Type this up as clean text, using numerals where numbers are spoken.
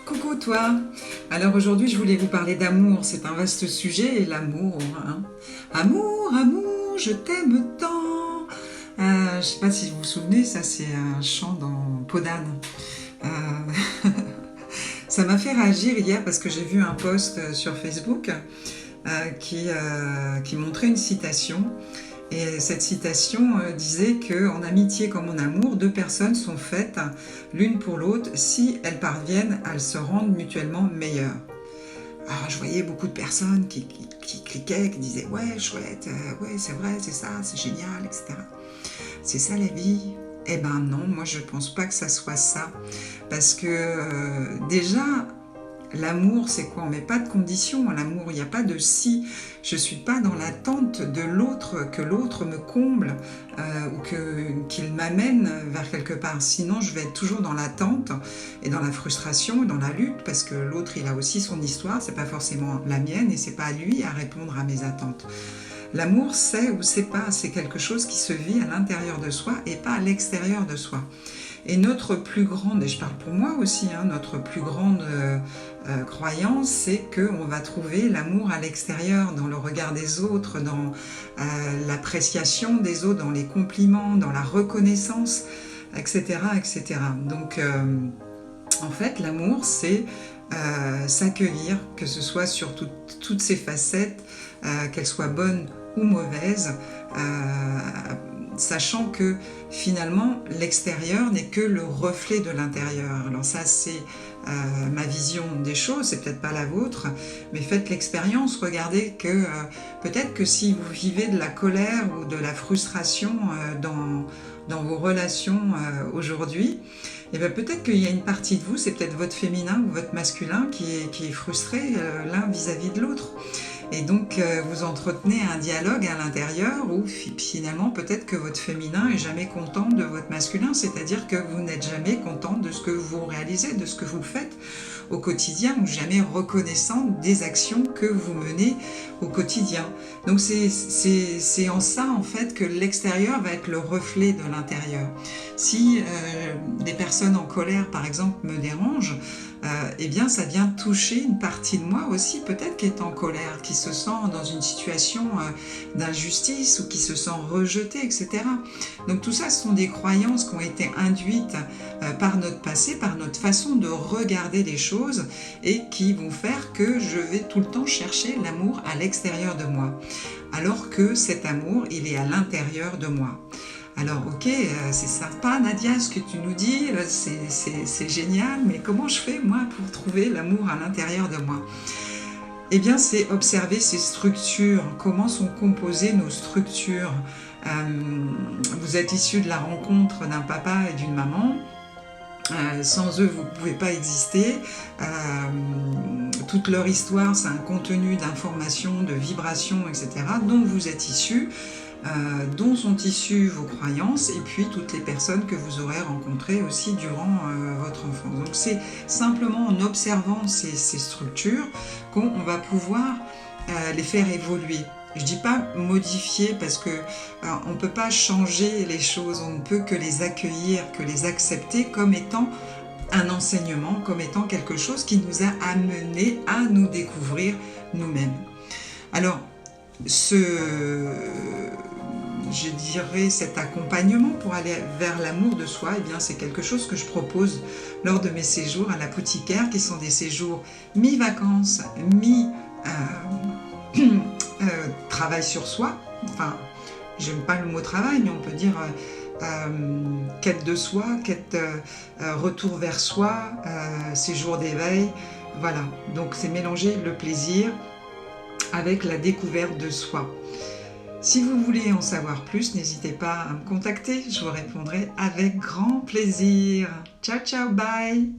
Coucou toi. Alors aujourd'hui je voulais vous parler d'amour, c'est un vaste sujet, l'amour, hein. Amour, amour, je t'aime tant. Je sais pas si vous vous souvenez, ça c'est un chant dans Peau d'âne. Ça m'a fait réagir hier parce que j'ai vu un post sur Facebook qui montrait une citation. Et cette citation disait qu'en amitié comme en amour, deux personnes sont faites l'une pour l'autre si elles parviennent à se rendre mutuellement meilleures. Alors je voyais beaucoup de personnes qui cliquaient, qui disaient « ouais, chouette, ouais, c'est vrai, c'est ça, c'est génial, etc. » C'est ça la vie? Eh ben non, moi je pense pas que ça soit ça. Parce que déjà, l'amour, c'est quoi? On met pas de conditions à l'amour, il n'y a pas de si. Je ne suis pas dans l'attente de l'autre, que l'autre me comble ou qu'il m'amène vers quelque part. Sinon, je vais être toujours dans l'attente et dans la frustration et dans la lutte parce que l'autre, il a aussi son histoire, c'est pas forcément la mienne et c'est pas à lui à répondre à mes attentes. L'amour, c'est ou c'est pas, c'est quelque chose qui se vit à l'intérieur de soi et pas à l'extérieur de soi. Et notre plus grande, et je parle pour moi aussi, hein, notre plus grande croyance, c'est qu'on va trouver l'amour à l'extérieur, dans le regard des autres, dans l'appréciation des autres, dans les compliments, dans la reconnaissance, etc. etc. Donc, en fait, l'amour, c'est s'accueillir, que ce soit sur toutes ses facettes, qu'elles soient bonnes ou mauvaises, sachant que finalement l'extérieur n'est que le reflet de l'intérieur. Alors ça c'est ma vision des choses, c'est peut-être pas la vôtre, mais faites l'expérience, regardez que peut-être que si vous vivez de la colère ou de la frustration dans vos relations aujourd'hui, et bien peut-être qu'il y a une partie de vous, c'est peut-être votre féminin ou votre masculin qui est frustré l'un vis-à-vis de l'autre. Et donc vous entretenez un dialogue à l'intérieur où finalement peut-être que votre féminin est jamais content de votre masculin, c'est-à-dire que vous n'êtes jamais content de ce que vous réalisez, de ce que vous faites au quotidien, ou jamais reconnaissant des actions que vous menez au quotidien. Donc c'est en ça en fait que l'extérieur va être le reflet de l'intérieur. Si des personnes en colère par exemple me dérangent, eh bien ça vient toucher une partie de moi aussi, peut-être qui est en colère, qui se sent dans une situation d'injustice ou qui se sent rejetée, etc. Donc tout ça, ce sont des croyances qui ont été induites par notre passé, par notre façon de regarder les choses et qui vont faire que je vais tout le temps chercher l'amour à l'extérieur de moi, alors que cet amour, il est à l'intérieur de moi. Alors ok, c'est sympa Nadia ce que tu nous dis, c'est génial, mais comment je fais moi pour trouver l'amour à l'intérieur de moi? Eh bien c'est observer ces structures, comment sont composées nos structures. Vous êtes issus de la rencontre d'un papa et d'une maman, sans eux vous ne pouvez pas exister. Toute leur histoire c'est un contenu d'informations, de vibrations, etc. dont vous êtes issus. Dont sont issues vos croyances et puis toutes les personnes que vous aurez rencontrées aussi durant votre enfance. Donc c'est simplement en observant ces structures qu'on va pouvoir les faire évoluer. Je ne dis pas modifier parce que on ne peut pas changer les choses, on ne peut que les accueillir, que les accepter comme étant un enseignement, comme étant quelque chose qui nous a amené à nous découvrir nous-mêmes. Alors, je dirais cet accompagnement pour aller vers l'amour de soi, eh bien c'est quelque chose que je propose lors de mes séjours à l'apothicaire, qui sont des séjours mi-vacances, mi-travail sur soi. Enfin, j'aime pas le mot travail, mais on peut dire quête de soi, retour vers soi, séjour d'éveil. Voilà, donc c'est mélanger le plaisir avec la découverte de soi. Si vous voulez en savoir plus, n'hésitez pas à me contacter, je vous répondrai avec grand plaisir. Ciao, ciao, bye!